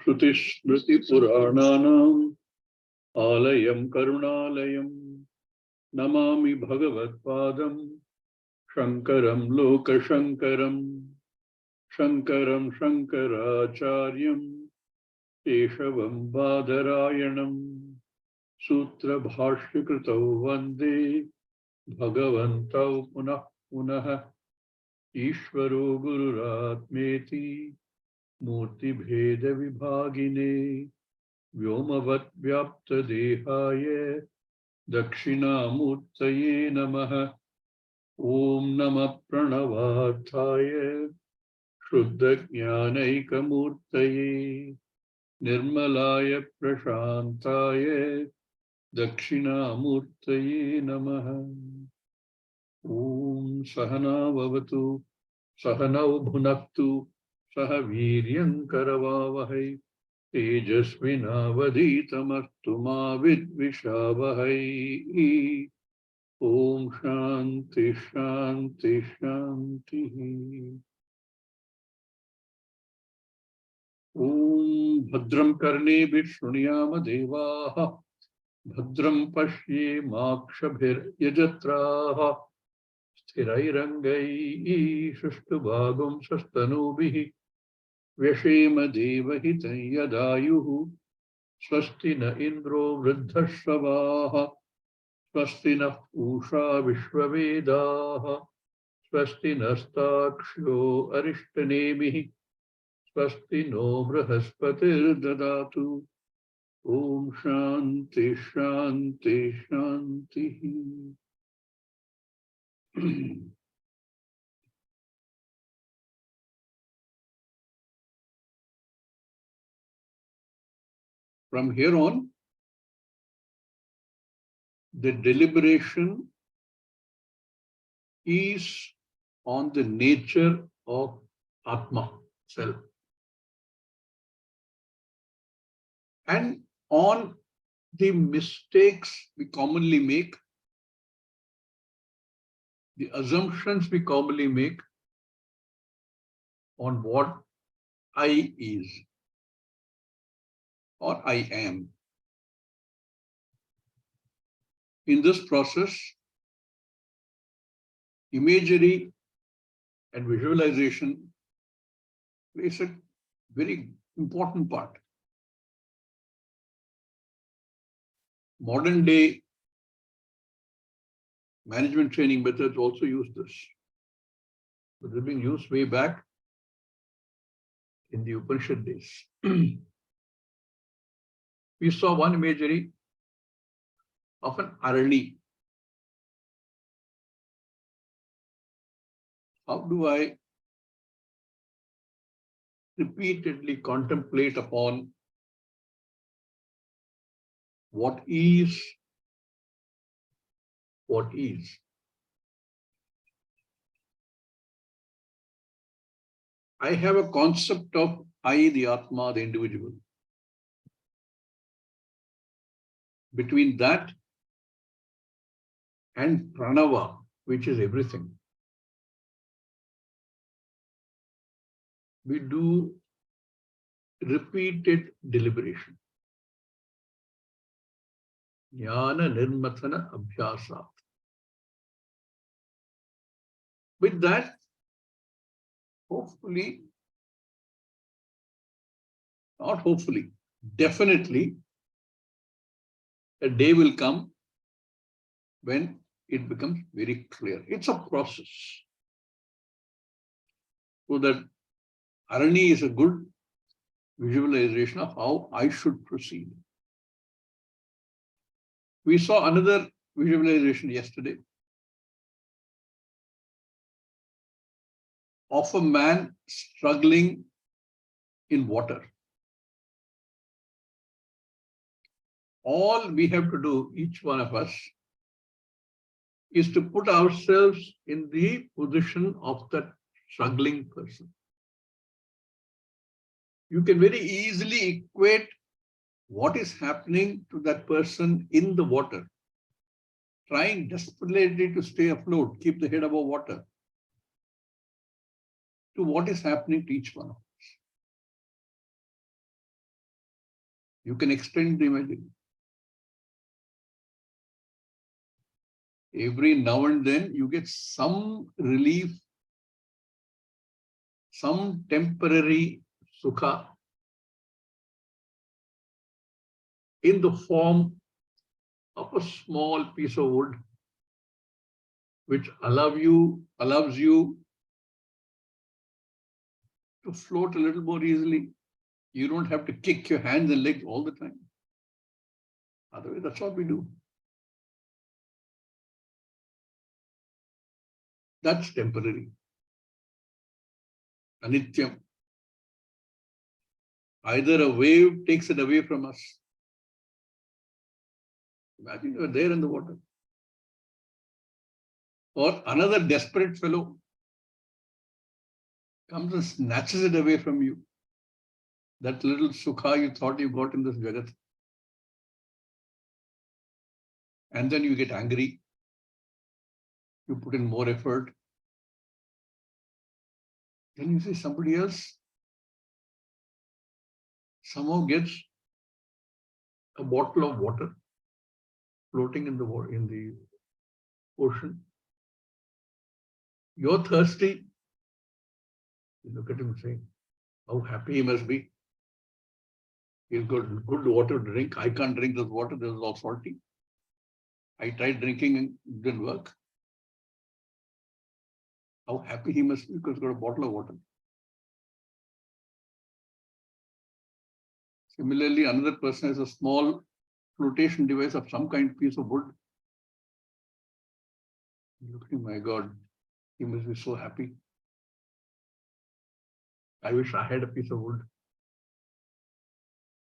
Shrutismritipurananam Alayam Karunalayam Namami Bhagavatpadam Shankaram Lokashankaram Shankaram Shankaracharyam Keshavam Badarayanam Sutra Bhashyakritau Vande Bhagavantau Punah Punah Ishvaro Gururatmeti Murti Bheda Vibhagine Vyomavat Vyapta Dehaya Dakshinamurtaye Namaha Om Namah Pranavarthaya Shuddha Jnanaikamurtaye Nirmalaya Prashantaya Dakshinamurtaye Namaha Om Sahana Vavatu Sahanau Bhunaktu Sahaviryam Karavavahai Tejasvinavaditamastu ma vidvishavahai. Om Shanti Shanti Shanti. Om Bhadram Karnebhih Shruniyama Devaha Bhadram Pashye Makshabhir Yajatraha Sthirairangai Shushtabhagam Sastanubhi Vyashema Devahitam Yadayuhu Swasti na Indro Vruddhashavaha Swasti na Usha Vishwavedaha Swasti nastakshyo Arishtanemihi Swasti no Brahaspatir Dadatu Om Shanti Shanti Shanti. From here on, the deliberation is on the nature of Atma, self, and on the mistakes we commonly make, the assumptions we commonly make on what I is or I am. In this process, imagery and visualization plays a very important part. Modern day management training methods also use this, but they're being used way back in the Upanishad days. We saw one imagery of an arani. How do I repeatedly contemplate upon what is? What is? I have a concept of I, the Atma, the individual. Between that and Pranava, which is everything, we do repeated deliberation. Jnana Nirmathana Abhyasa. With that, hopefully, not hopefully, definitely, a day will come when it becomes very clear. It's a process. So that Arani is a good visualization of how I should proceed. We saw another visualization yesterday of a man struggling in water. All we have to do, each one of us, is to put ourselves in the position of that struggling person. You can very easily equate what is happening to that person in the water, trying desperately to stay afloat, keep the head above water, to what is happening to each one of us. You can extend the imagery. Every now and then you get some relief, some temporary sukha in the form of a small piece of wood, which allows you to float a little more easily. You don't have to kick your hands and legs all the time. Otherwise, that's what we do. That's temporary. Anityam. Either a wave takes it away from us. Imagine you're there in the water. Or another desperate fellow comes and snatches it away from you. That little sukha you thought you got in this jagat. And then you get angry. You put in more effort. Then you see somebody else somehow gets a bottle of water floating in the ocean. You're thirsty. You look at him and say, how happy he must be. He's got good water to drink. I can't drink this water. This is all salty. I tried drinking and it didn't work. How happy he must be because he's got a bottle of water. Similarly, another person has a small flotation device of some kind of piece of wood. Look at him, my God, he must be so happy. I wish I had a piece of wood.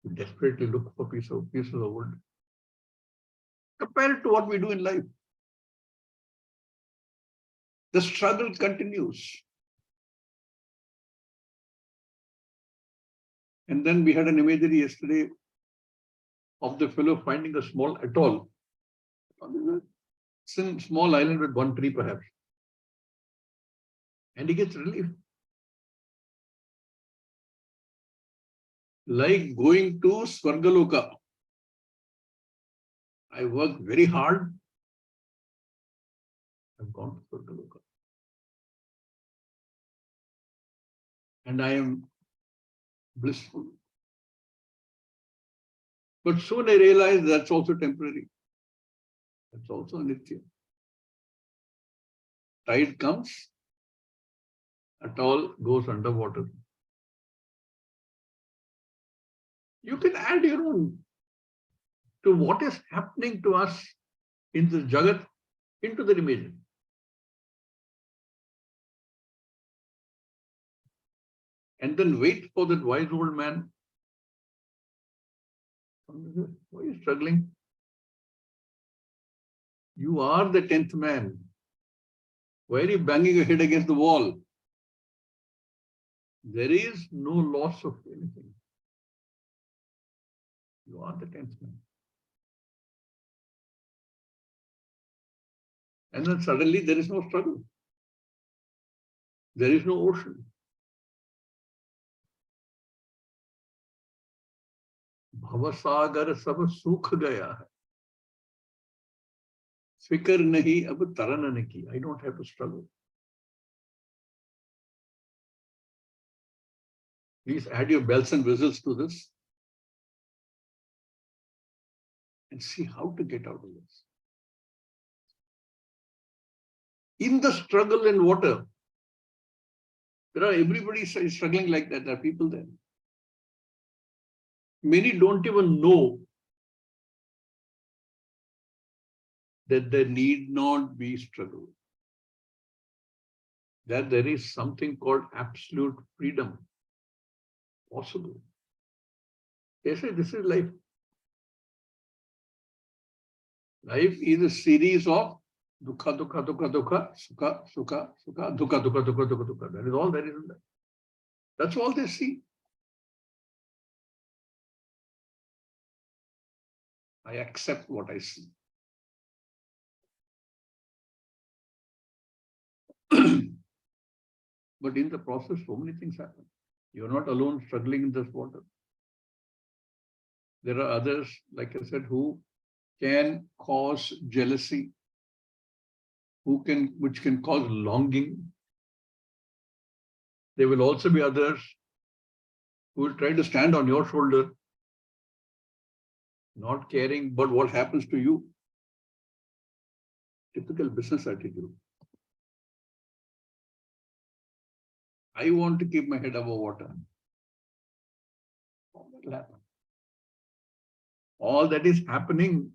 We desperately look for pieces of wood. Compare it to what we do in life. The struggle continues. And then we had an imagery yesterday of the fellow finding a small atoll. It's a small island with one tree perhaps. And he gets relief. Like going to Swargaloka. I worked very hard. I've gone to Swargaloka. And I am blissful. But soon I realized that's also temporary. That's also nitya. Tide comes, atoll goes underwater. You can add your own to what is happening to us in the jagat into the image. And then wait for that wise old man. Why are you struggling? You are the 10th man. Why are you banging your head against the wall? There is no loss of anything. You are the 10th man. And then suddenly there is no struggle. There is no ocean. भवसागर सब सूख गया है. फिक्र नहीं अब तरन की. I don't have to struggle. Please add your bells and whistles to this and see how to get out of this. In the struggle in water, everybody is struggling like that. There are people there. Many don't even know that there need not be struggle. That there is something called absolute freedom possible. They say this is life. Life is a series of dukha, dukha, dukha, dukha, sukha, sukha, sukha, dukha, dukha, dukha, dukha, dukha. That is all there is in that. That's all they see. I accept what I see. But in the process, so many things happen. You're not alone struggling in this water. There are others, like I said, who can cause jealousy, which can cause longing. There will also be others who will try to stand on your shoulder, not caring about what happens to you. Typical business attitude. I want to keep my head above water. All that is happening.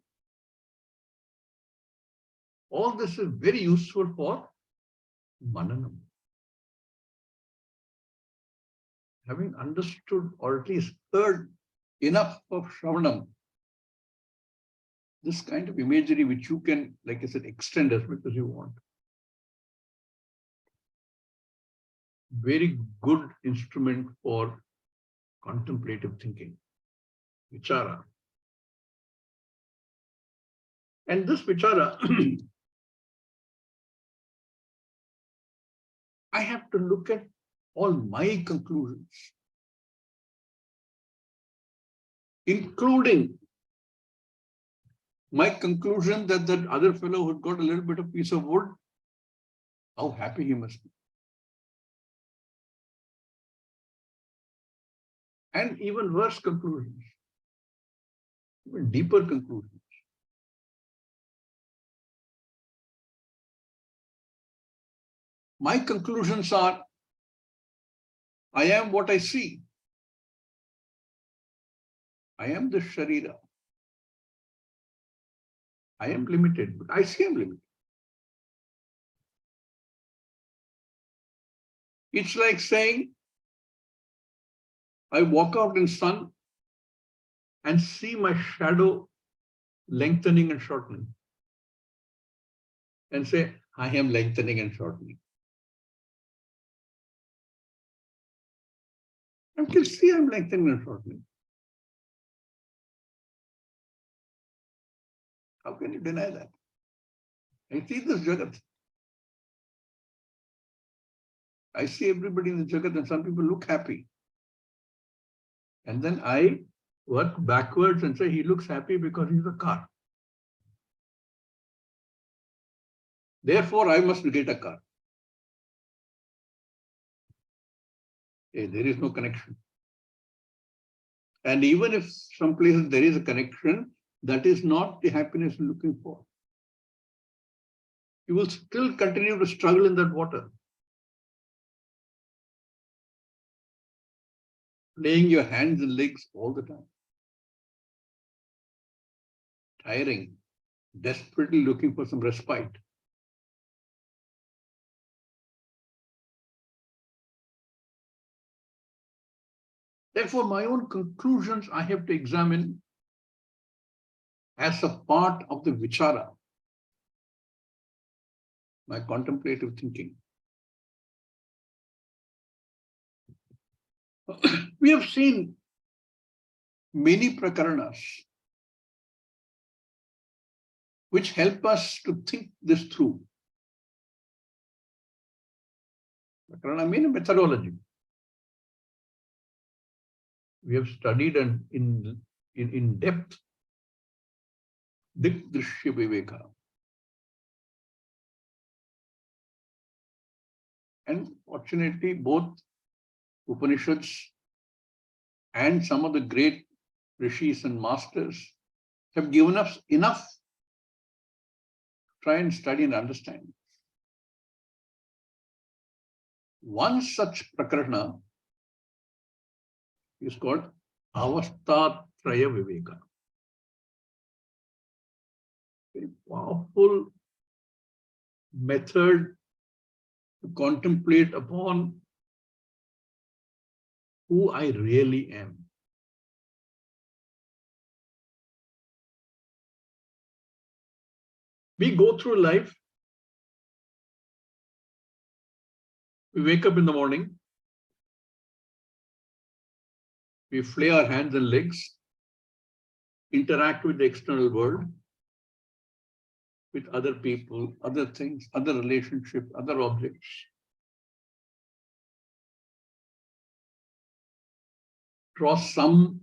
All this is very useful for mananam. Having understood or at least heard enough of Shravanam, this kind of imagery which you can, like I said, extend as much as you want. Very good instrument for contemplative thinking, vichara. And this vichara, I have to look at all my conclusions, including my conclusion that that other fellow who got a little bit of piece of wood, how happy he must be. And even worse conclusions, even deeper conclusions. My conclusions are, I am what I see. I am the Sharira. I am limited, but I see I'm limited. It's like saying, I walk out in sun and see my shadow lengthening and shortening. And say, I am lengthening and shortening. I can see I'm lengthening and shortening. How can you deny that? I see this Jagat. I see everybody in the Jagat and some people look happy. And then I work backwards and say he looks happy because he's a car. Therefore, I must get a car. Hey, there is no connection. And even if some places there is a connection, that is not the happiness you're looking for. You will still continue to struggle in that water. Playing your hands and legs all the time. Tiring, desperately looking for some respite. Therefore, my own conclusions I have to examine as a part of the vichara, my contemplative thinking. We have seen many prakaranas which help us to think this through. Prakarana means methodology. We have studied and in depth Drishya Viveka. And fortunately, both Upanishads and some of the great rishis and masters have given us enough to try and study and understand. One such prakarana is called ātmatattva viveka. Very powerful method to contemplate upon who I really am. We go through life, we wake up in the morning, we flay our hands and legs, interact with the external world, with other people, other things, other relationships, other objects. Draw some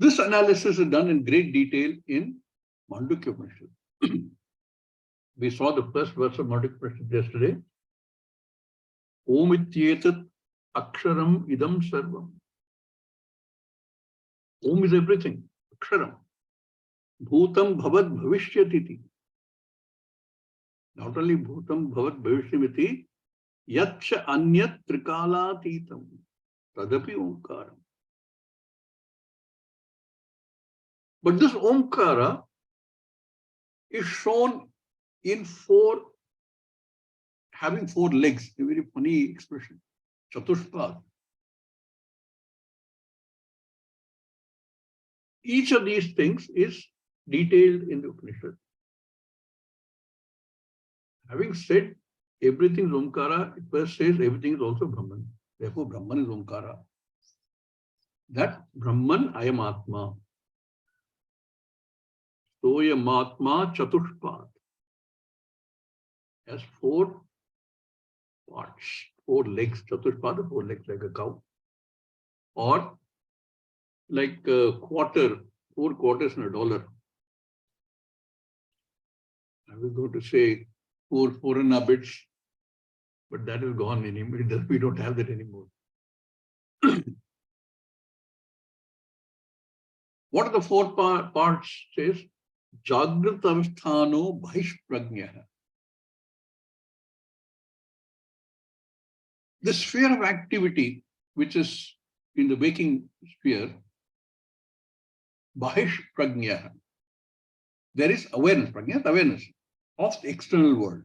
This analysis is done in great detail in Mandukya Upanishad. We saw the first verse of Mandukya Upanishad yesterday. Om ityetat aksharam idam sarvam. Om is everything. Aksharam. Bhutam bhavat bhavishyatiti. Not only bhutam bhavat bhavishyamiti, yatcha anyat trikalatītam. Tadapi omkaram. But this omkara is shown in having four legs, a very funny expression, chatushpad. Each of these things is detailed in the Upanishad. Having said everything is omkara, it first says everything is also Brahman. Therefore, Brahman is omkara. That Brahman, I am Atma. Soyam Atma chatushpad. Has four parts, four legs, chatushpada, four legs like a cow, or like a quarter, 4 quarters in a dollar. I was going to say 4 4.5 bits, but that is gone anymore. We don't have that anymore. What are the 4 parts? Says Jagrat Avasthano Bhishprajnyaha. The sphere of activity, which is in the waking sphere, Bahish Prajna, there is awareness, Prajna, awareness of the external world.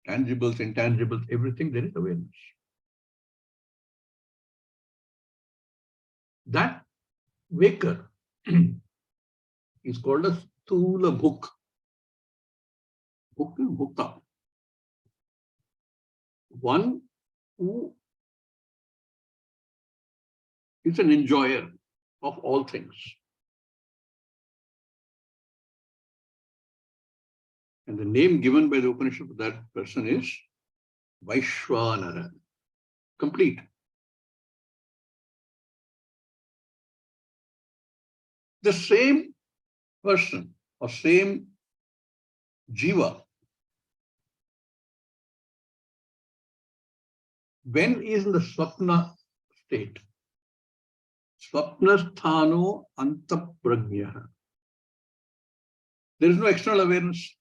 Tangibles, intangibles, everything, there is awareness. That waker is called a Stula Bhuk. Bhuk is Bhukta. One who is an enjoyer of all things. And the name given by the Upanishad to that person is Vaishwanara, complete. The same person or same jiva, when is in the swapna state, swapna sthano antaprajnyaha, there is no external awareness,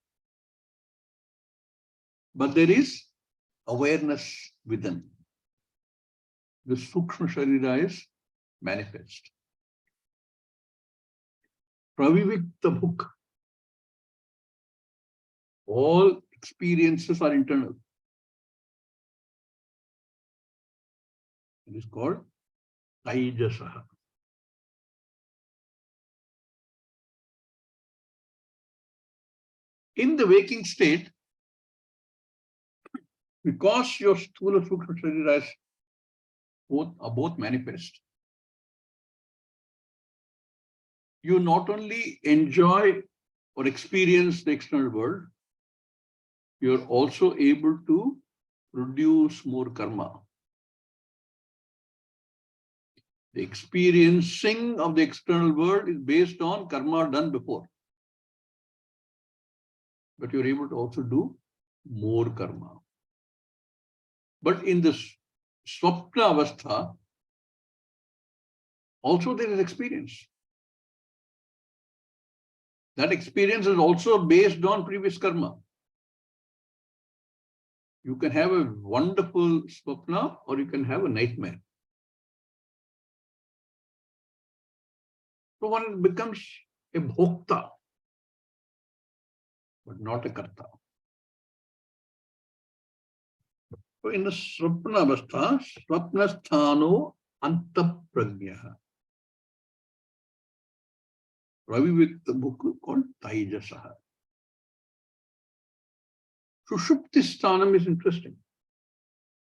but there is awareness within. The sukshma sharira is manifest. Pravivikta bhuk. All experiences are internal. It is called Taijasaha. In the waking state, because your Sthula Sukshma Shariras are both manifest, you not only enjoy or experience the external world, you are also able to produce more karma. The experiencing of the external world is based on karma done before. But you're able to also do more karma. But in this swapna avastha, also there is experience. That experience is also based on previous karma. You can have a wonderful swapna or you can have a nightmare. So one becomes a bhokta, but not a karta. So in the swapna avastha, swapna sthano antaprajnyaha. Ravi with the book called Taijasaha. Sushupti sthanam is interesting.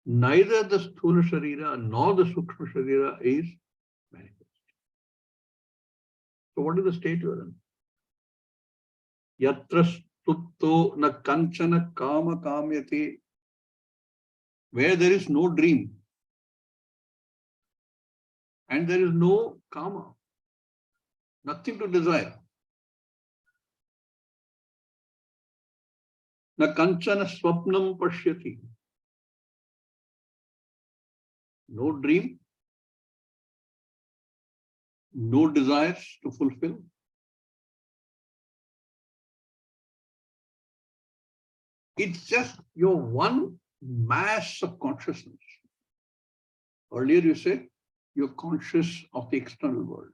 Neither the sthula sharira nor the sukshma sharira is manifest. So what is the state you are in? Yatra stutto na kanchana kama kamyate. Where there is no dream. And there is no karma, nothing to desire. Na kanchana swapnam pashyati. No dream, no desires to fulfill. It's just your one mass of consciousness. Earlier you said you're conscious of the external world.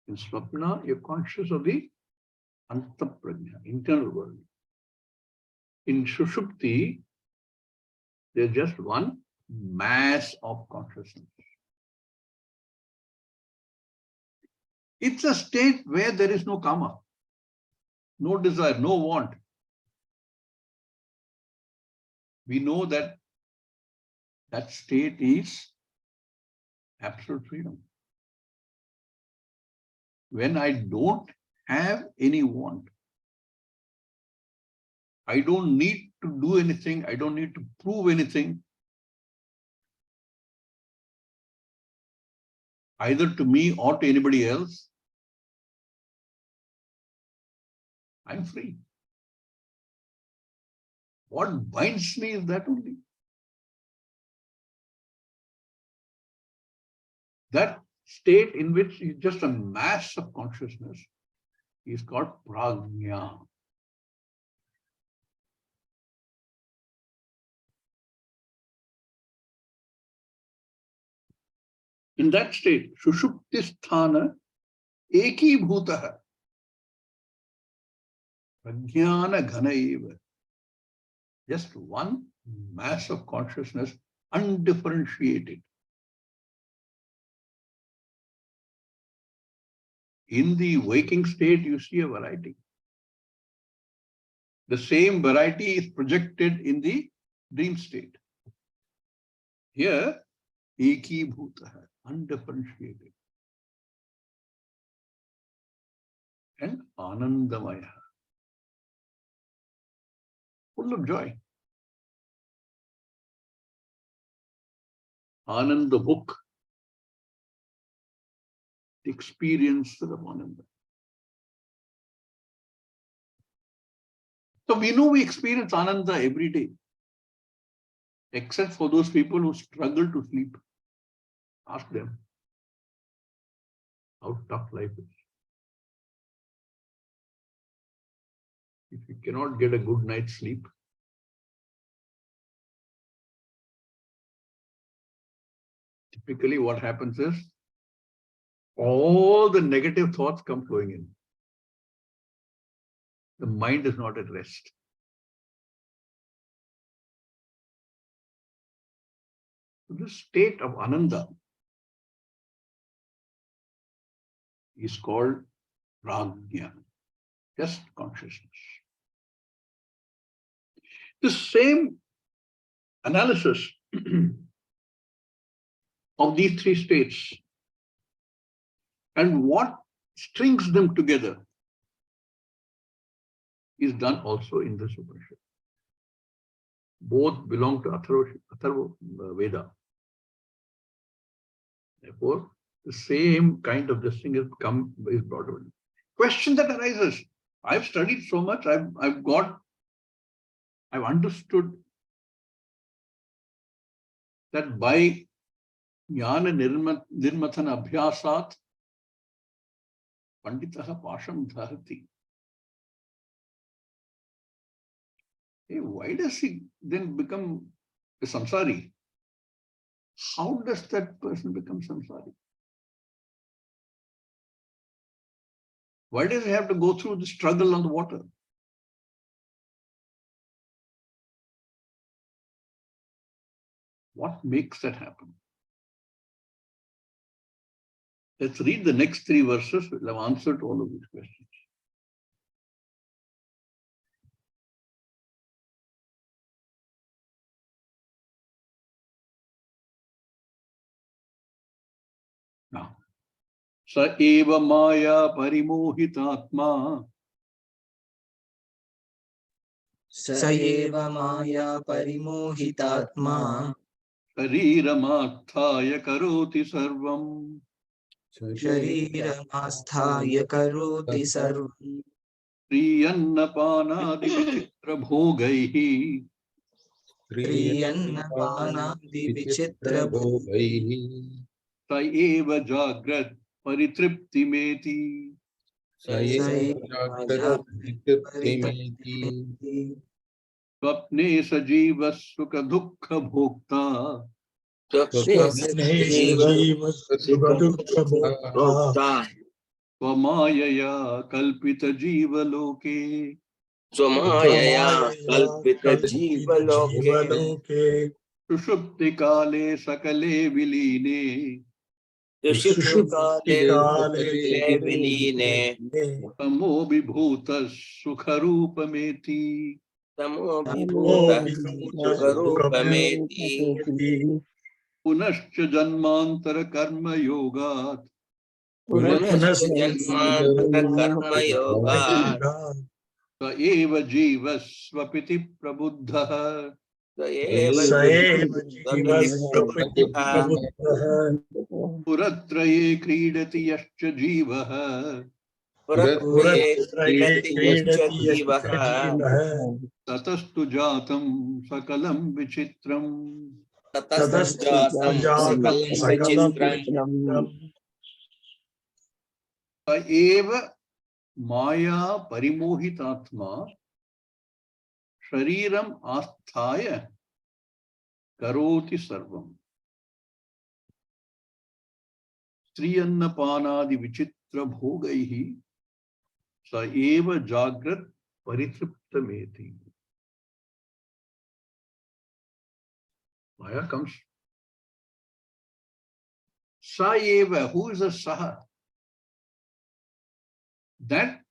In Swapna, you're conscious of the antaprajna, internal world. In Sushupti, there's just one mass of consciousness. It's a state where there is no karma, no desire, no want. We know that that state is absolute freedom. When I don't have any want, I don't need to do anything, I don't need to prove anything, either to me or to anybody else. I'm free. What binds me is that only. That state in which is just a mass of consciousness is called prajna. In that state, Sushupti sthana eki bhutaha prajnana ghana eva. Just one mass of consciousness, undifferentiated. In the waking state, you see a variety. The same variety is projected in the dream state. Here, eki bhutaha, undifferentiated. And anandamaya, full of joy. Ananda book, the experience of Ananda. So we know we experience Ananda every day, except for those people who struggle to sleep. Ask them how tough life is. If you cannot get a good night's sleep, typically what happens is all the negative thoughts come flowing in. The mind is not at rest. This state of Ananda is called prajna, just consciousness. The same analysis of these three states and what strings them together is done also in this Upanishad. Both belong to Atharva Veda. Therefore, the same kind of this thing is brought over. Question that arises: I've studied so much, I've understood that by jnana nirmathana abhyasat panditaha pasham dhahati. Hey, why does he then become a samsari? How does that person become samsari? Why does he have to go through the struggle on the water? What makes that happen? Let's read the next three verses. We'll have answered all of these questions. Now, sa eva maya parimohitatma स एव माया परिमोहितात्मा Shariramātthāya karoti sarvam. Shariramāsthāya karoti sarvam. Priyannapānādi vichitra bhogaihi. Priyannapānādi vichitra bhogaihi. Sa eva jagrat paritriptimeti. Saeva jagrat paritriptimeti. Swapne sajiva sukha dukha bhokta. Swapne sajiva sukha dukha bhokta. Swamayaya kalpita jiva loke. Swamayaya kalpita jiva loke. Sushupti kale sakale viline. Sushupti kale viline. Tamo vibhuta sukharupameti. Tamo vibhuta sukharupameti. Punascha janmantara karma yogat. Punascha janmantara karma yoga. Sa eva jivasvapiti prabuddha. Saeva jivasvapiti prabuddha. Puratraye kridati yascha jivaha. Puratraye kridati yascha jivaha. Tatastu jatam sakalam vichitram. Tatastu jatam sakalam vichitram. Sa eva maya parimohitatma shariram asthaya karoti sarvam. Striyannapānādi vichitra bhogaihi sa eva jagrat paritriptameti. Maya comes. Sa eva, who is a saha? That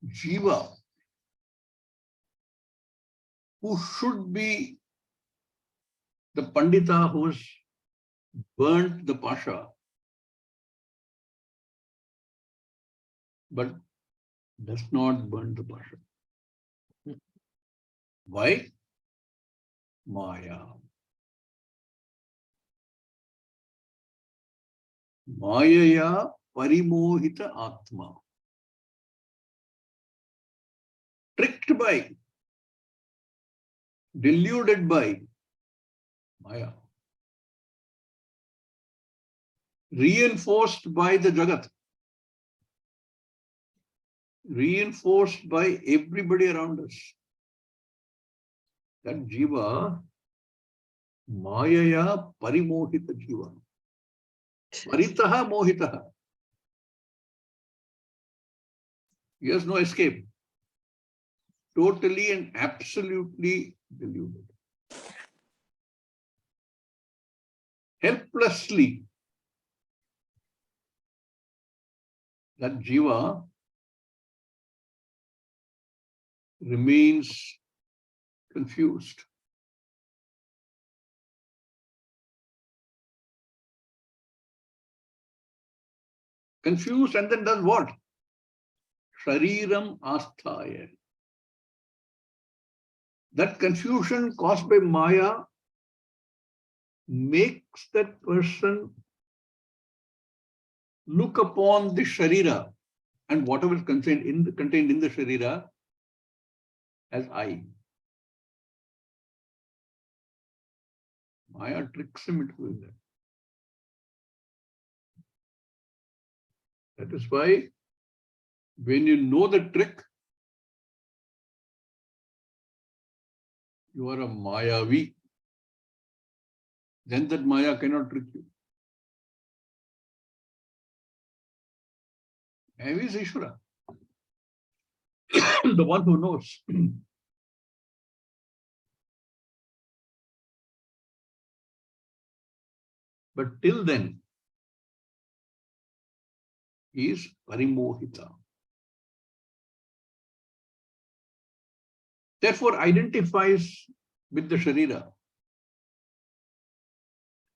jiva who should be the pandita who's burnt the pasha, but does not burn the pasha. Why? Maya. Mayaya parimohita atma. Tricked by, deluded by Maya. Reinforced by the Jagat. Reinforced by everybody around us. That jiva, Mayaya parimohita jiva. Paritaha mohitaha. He has no escape. Totally and absolutely deluded. Helplessly, that jiva remains confused. Confused and then does what? Shariram asthaya. That confusion caused by Maya makes that person look upon the Sharira and whatever is contained in the Sharira as I. Maya tricks him into doing that. That is why when you know the trick, you are a Mayavi. Then that Maya cannot trick you. Mayavi is Ishvara. The one who knows. But till then, he is parimohita. Therefore, identifies with the Sharira.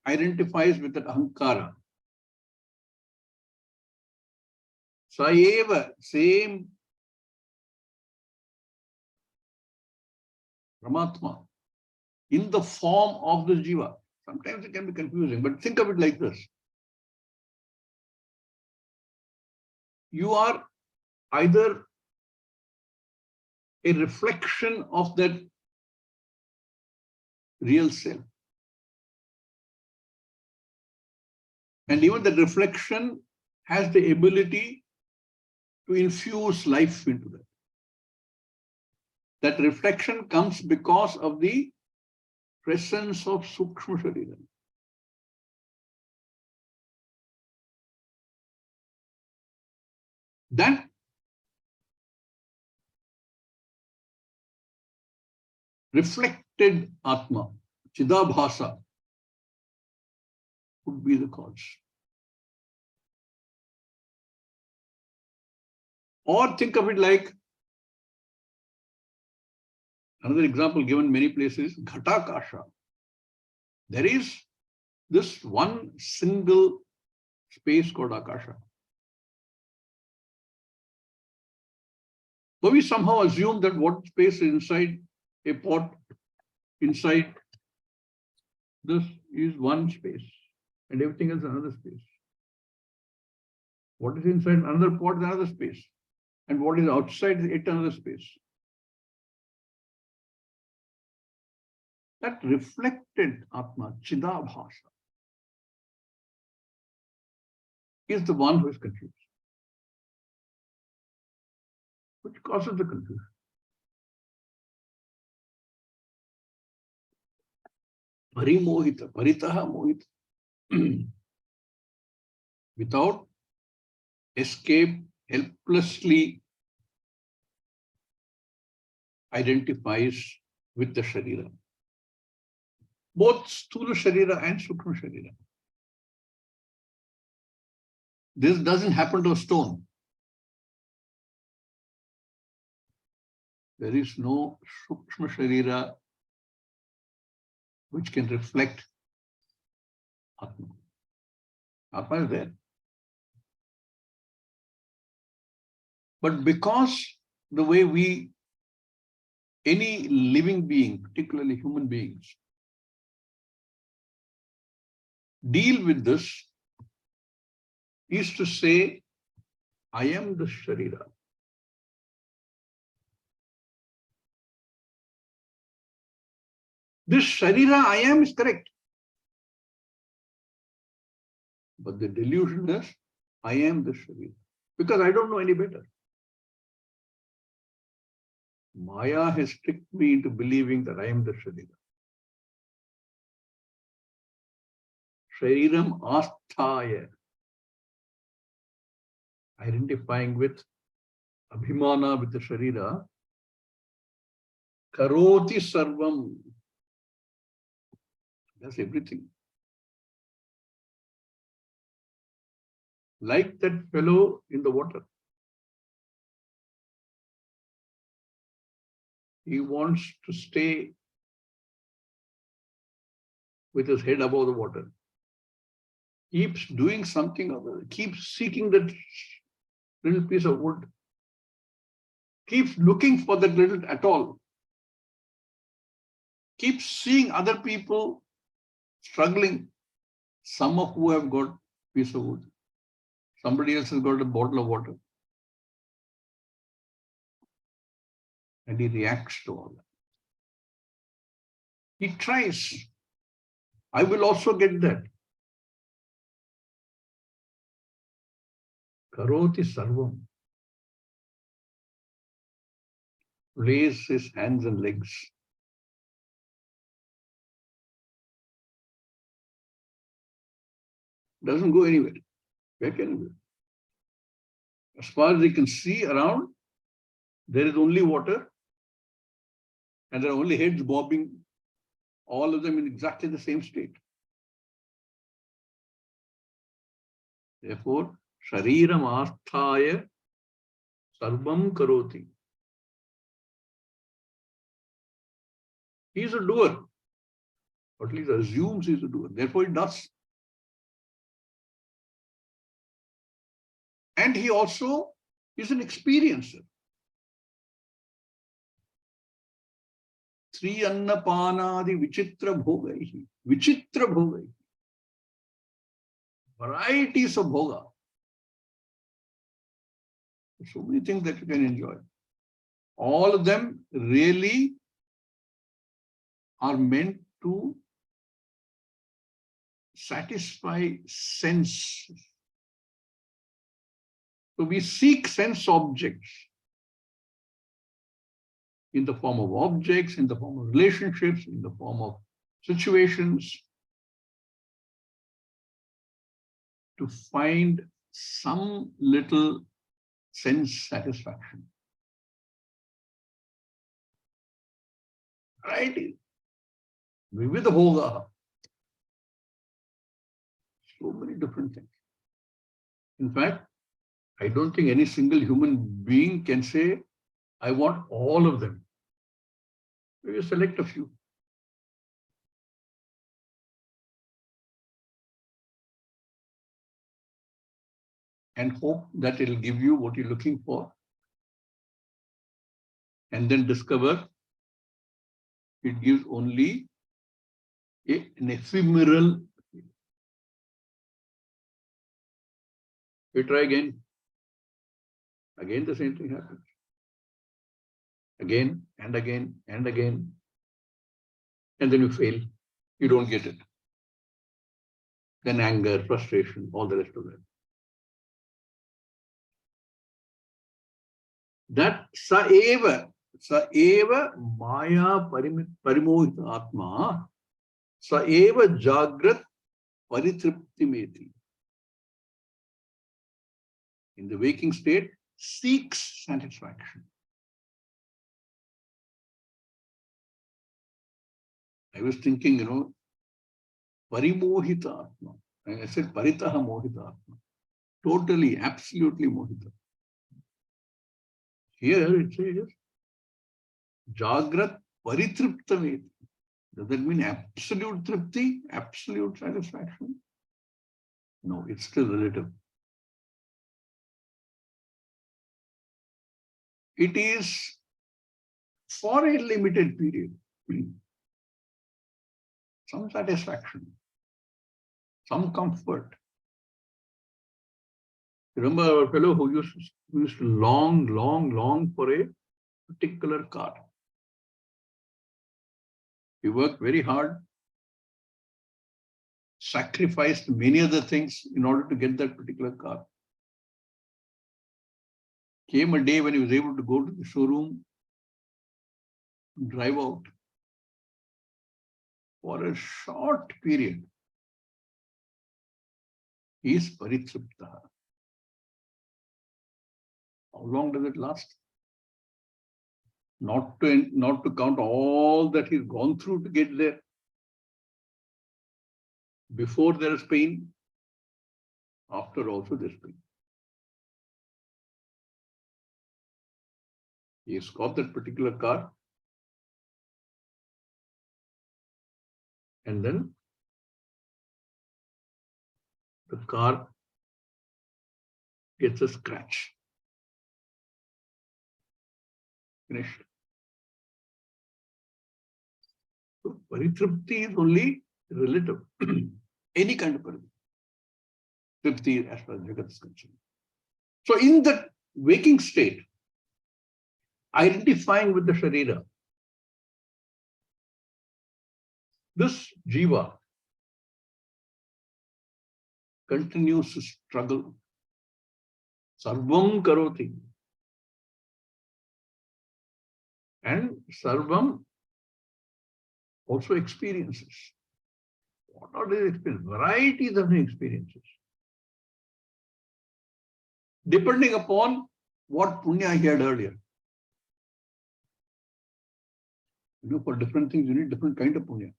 Identifies with that Ahankara. Saeva, same Paramatma, in the form of the jiva. Sometimes it can be confusing, but think of it like this. You are either a reflection of that real self. And even that reflection has the ability to infuse life into that. That reflection comes because of the presence of Sukshma Sharira. That reflected Atma, Chidabhasa, would be the cause. Or think of it like another example given many places, Ghatakasha. There is this one single space called Akasha. But we somehow assume that what space is inside a pot, inside this is one space, and everything else another space. What is inside another pot is another space, and what is outside is yet another space. That reflected Atma, Chidabhasa, is the one who is confused. Which causes the confusion. Parimohita, paritaha mohita. Without escape, helplessly identifies with the Sharira. Both Sthula Sharira and Sukshma Sharira. This doesn't happen to a stone. There is no Sukshma Sharira which can reflect Atma. Atma is there. But because the way any living being, particularly human beings, deal with this is to say, I am the Sharira. This Sharira I am is correct. But the delusion is, I am the Sharira. Because I don't know any better. Maya has tricked me into believing that I am the Sharira. Shariram asthaya. Identifying with Abhimana, with the Sharira. Karoti sarvam. That's everything. Like that fellow in the water. He wants to stay with his head above the water. Keeps doing something or other, keeps seeking that little piece of wood, keeps looking for that little atoll, keeps seeing other people struggling, some of who have got a piece of wood. Somebody else has got a bottle of water. And he reacts to all that. He tries. I will also get that. Karoti sarvam. Lays his hands and legs. Doesn't go anywhere. Where can he go? As far as he can see around, there is only water. And there are only heads bobbing, all of them in exactly the same state. Therefore, Shariram Asthaya Sarvam Karoti. He is a doer, or at least assumes he is a doer. Therefore, he does. And he also is an experiencer. Three annapanadi vichitra bhogaihi. Vichitra bhogaihi. Varieties of bhoga. So many things that you can enjoy. All of them really are meant to satisfy sense. So we seek sense objects in the form of objects, in the form of relationships, in the form of situations, to find some little sense satisfaction. Right? Vividha bhoga. So many different things. In fact, I don't think any single human being can say, I want all of them. You select a few. And hope that it will give you what you're looking for. And then discover it gives only an ephemeral. You try again. Again, the same thing happens. Again and again and again. And then you fail. You don't get it. Then anger, frustration, all the rest of that. That sa eva maya parimohita atma, sa eva jagrat paritriptimeti. In the waking state, seeks satisfaction. I was thinking, parimohita atma. I said paritaha mohita atma. Totally, absolutely mohita. Here it says, Jagrat paritriptameti. Does that mean absolute tripti, absolute satisfaction? No, it's still relative. It is for a limited period. Some satisfaction, some comfort. Remember our fellow who used to long for a particular car. He worked very hard, sacrificed many other things in order to get that particular car. Came a day when he was able to go to the showroom, drive out for a short period. He is paritripta. How long does it last? Not to count all that he's gone through to get there. Before there is pain, after also there's pain. He's got that particular car. And then the car gets a scratch. Finished. So paritripti is only relative. Any kind of paritripti. Tripti as far as Jagat is concerned. So in the waking state, identifying with the Sharira, this Jiva continues to struggle. Sarvam karoti. And Sarvam also experiences. What are these experiences? Varieties of experiences. Depending upon what punya he had earlier. For different things, you need different kind of punya.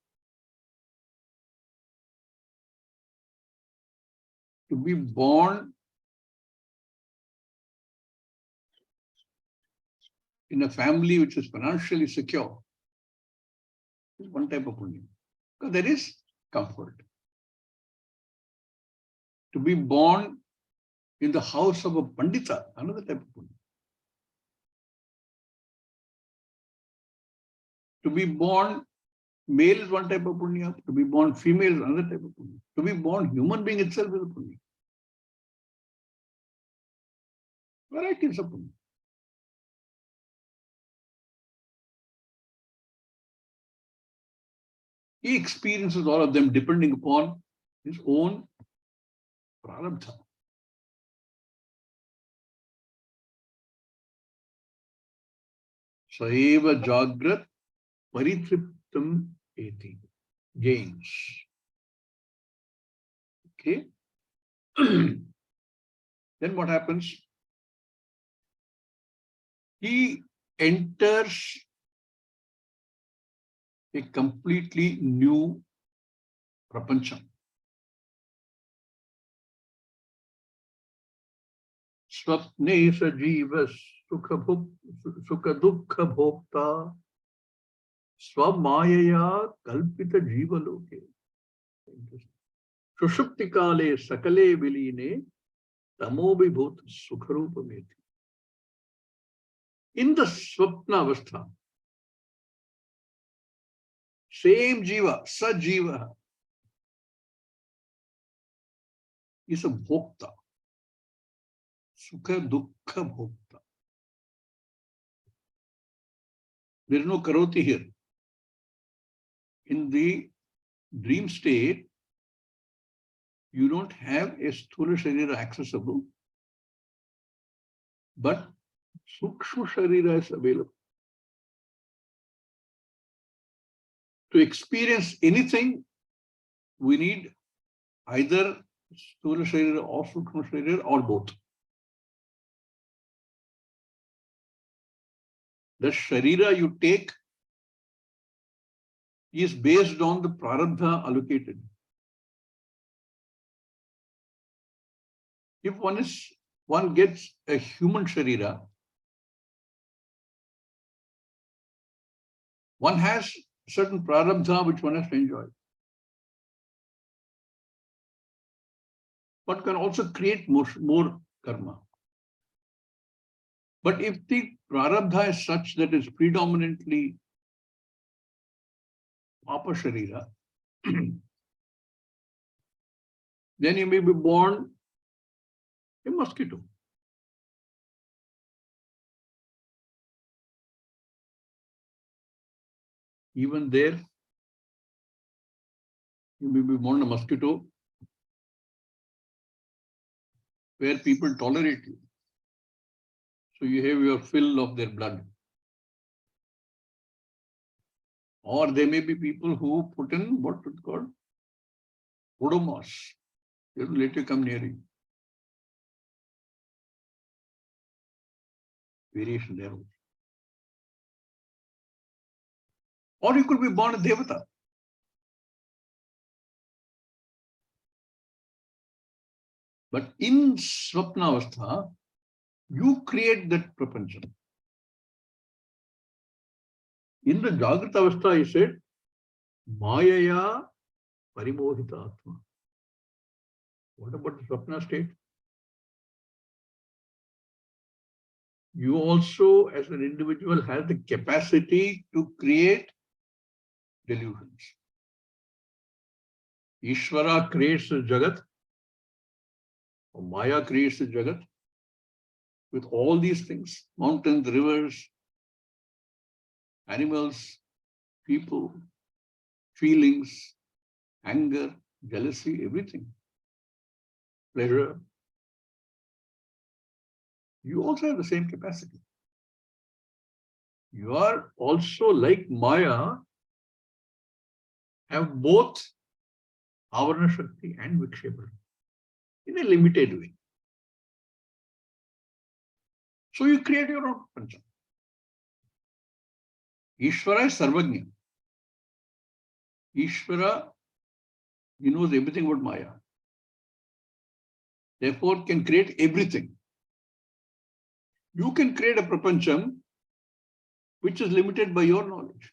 To be born in a family which is financially secure is one type of punya. Because there is comfort. To be born in the house of a pandita, another type of punya. To be born male is one type of punya. To be born female is another type of punya. To be born human being itself is a punya. Varieties of punya. He experiences all of them depending upon his own prarabdha. Saeva jagrat paritriptam eti. Gains. Okay. Then what happens? He enters a completely new prapancham. Swapne sa jivas sukha dukkha bhokta swamayaya kalpita jiva loke. Sushupti kale sakale viline tamobhibhut sukharupameti. In the swapna avastha, same jiva, sajiva, is a bhokta. Sukha dukkha bhokta. There is no karoti here. In the dream state, you don't have a sthula sharira accessible, but sukshma sharira is available. To experience anything, we need either sthula sharira or sukshma sharira or both. The sharira you take is based on the prarabdha allocated. If one gets a human sharira, one has certain prarabdha which one has to enjoy. One can also create more karma. But if the prarabdha is such that it's predominantly papa sharira, then you may be born a mosquito. Even there, you may be born a mosquito where people tolerate you. So you have your fill of their blood. Or there may be people who put in what it's called odomos. They will let you come near you. Variation there. Or you could be born a devata. But in Swapnavastha, you create that prapancham. In the Jagrata Avastha, he said, Mayaya parimohita atma. What about the Swapna state? You also, as an individual, have the capacity to create delusions. Ishvara creates the Jagat, or Maya creates the Jagat, with all these things, mountains, rivers, animals, people, feelings, anger, jealousy, everything, pleasure. You also have the same capacity. You are also, like Maya, have both Avarana Shakti and Vikshepa in a limited way. So you create your own Pancham. Ishvara is Sarvajna. Ishvara, he knows everything about Maya. Therefore, can create everything. You can create a prapancham which is limited by your knowledge,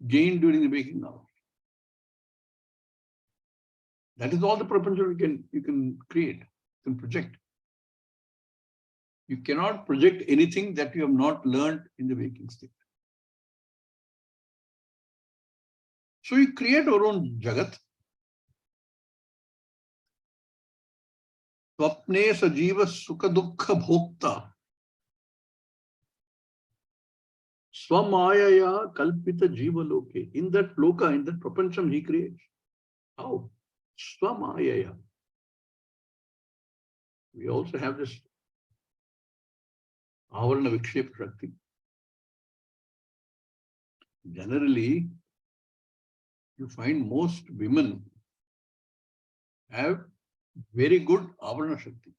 gained during the waking hours. That is all the prapancham you can create, you can project. You cannot project anything that you have not learned in the waking state. So we create our own Jagat. Swapne sajiva sukha dukkha bhokta. Swamayaya kalpita jiva loke. In that loka, in that prapancham he creates. How? Swamayaya. We also have this avarana vikshepa shakti. Generally, you find most women have very good avarana shakti.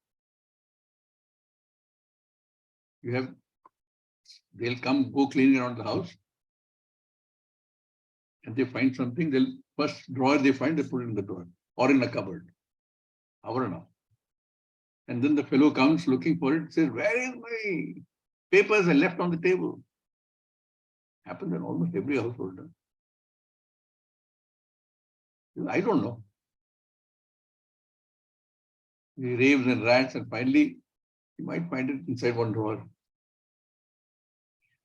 They'll go cleaning around the house and they find something, they'll first drawer they find, they put it in the drawer or in a cupboard. Avarana. And then the fellow comes looking for it, says, where is my papers I left on the table? Happens in almost every household. I don't know. He raves and rants and finally you might find it inside one drawer.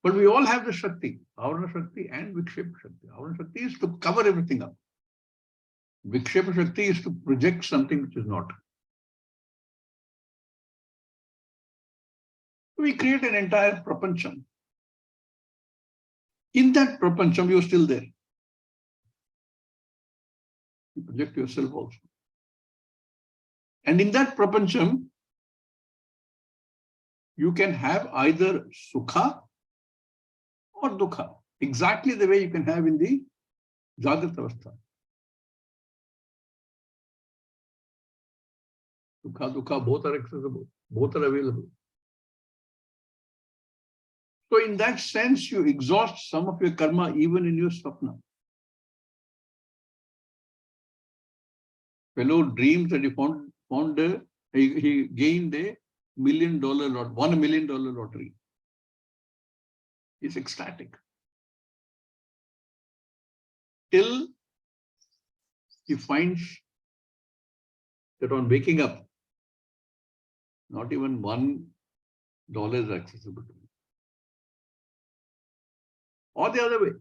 But we all have the Shakti, Avarana Shakti and Vikshepa Shakti. Avarana Shakti is to cover everything up. Vikshepa Shakti is to project something which is not. We create an entire prapancham. In that prapancham, you're still there. You project yourself also. And in that prapancham, you can have either sukha or dukkha, exactly the way you can have in the Jagrata Avastha. Sukha, dukkha, both are accessible, both are available. So in that sense, you exhaust some of your karma even in your swapna. Fellow dreams that he gained $1 million lottery. He's ecstatic. Till he finds that on waking up, not even $1 is accessible to him. Or the other way.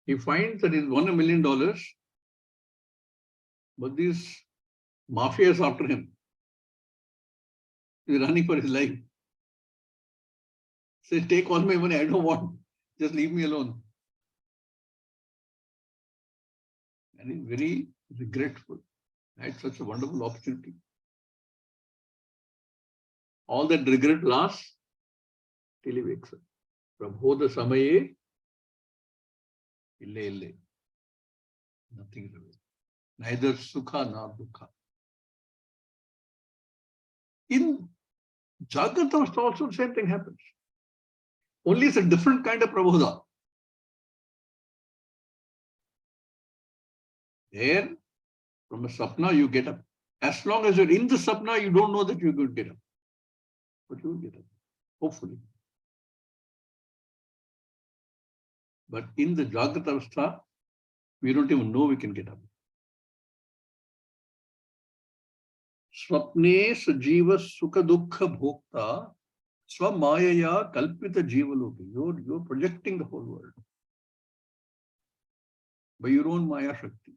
He finds that he's won $1 million, but these mafias after him. He's running for his life. Says, take all my money, I don't want. Just leave me alone. And he's very regretful. I had such a wonderful opportunity. All that regret lasts till he wakes up. Prabodha samaye ille. Nothing is available. Neither sukha nor dukkha. In Jagrata Avastha also the same thing happens. Only it's a different kind of prabodha. There, from a sapna, you get up. As long as you're in the sapna, you don't know that you're going to get up. But you will get up, hopefully. But in the Jagrata Avastha, we don't even know we can get up. Swapne sajiva sukha dukkha bhokta swamayaya kalpita jivaloki. You're projecting the whole world by your own maya shakti.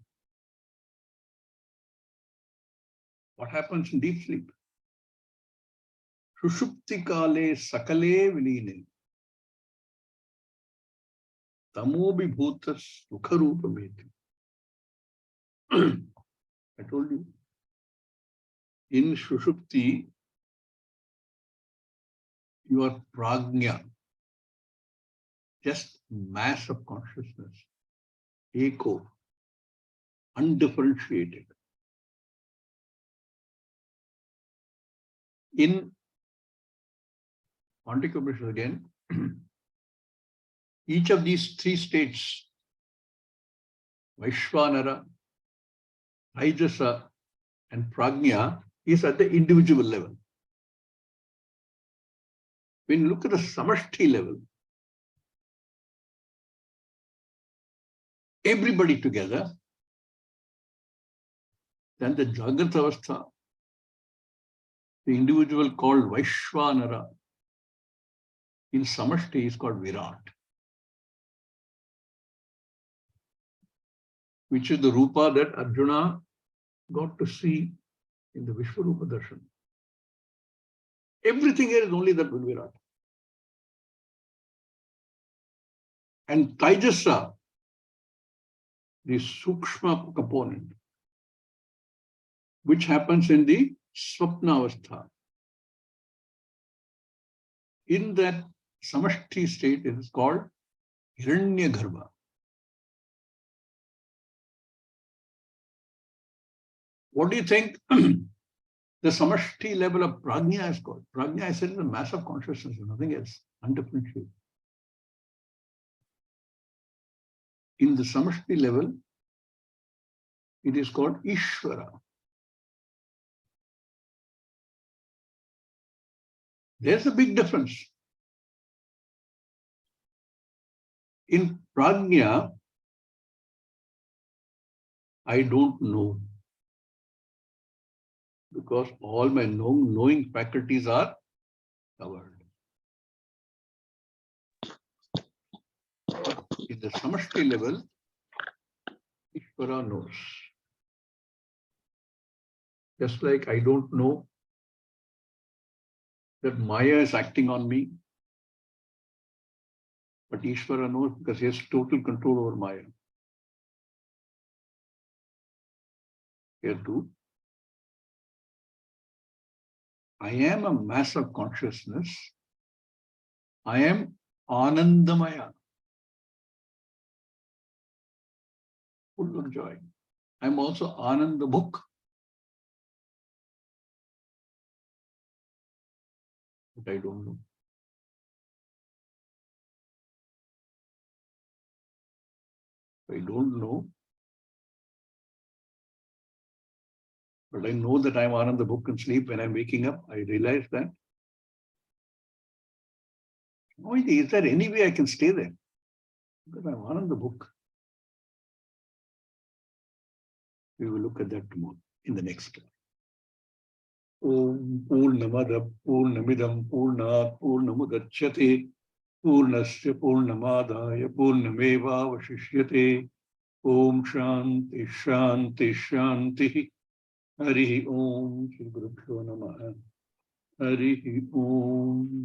What happens in deep sleep? Sushupti kale sakale viline. Tamobi bhutas sukharupameti. I told you. In Sushupti, you are prajna, just mass of consciousness, eko, undifferentiated. In Mandukya Upanishad again, each of these three states, Vaishvanara, Aijasa, and Prajna, is at the individual level. When you look at the samashti level, everybody together, then the Jagrata Avastha, the individual called Vaishvanara, in samashti is called Virat. which is the Rupa that Arjuna got to see in the Vishwarupa Darshan. Everything here is only that Virat. And Taijasa, the Sukshma component, which happens in the Swapnavastha. In that Samashti state, it is called Hiranyagarbha. What do you think the Samashti level of Prajna is called? Prajna, I said, is a mass of consciousness, nothing else, undifferentiated. In the Samashti level, it is called Ishvara. There's a big difference. In Prajna, I don't know, because all my knowing faculties are covered. In the Samashti level, Ishvara knows. Just like I don't know that Maya is acting on me, but Ishvara knows because he has total control over Maya. Here too, I am a mass of consciousness. I am Anandamaya, full of joy. I am also Ananda book. But I don't know. I don't know. But I know that I'm Ananda book and sleep. When I'm waking up, I realize that. Oh, is there any way I can stay there? Because I'm Ananda book. We will look at that tomorrow in the next class. Om Purnamada Purnamidam Purnat Purnamudachyate Purnasya Purnamadaya Purnameva Vashishyate Om Shanti Shanti Shanti Hari Om Shri Gurubhyo Namaha Hari Om.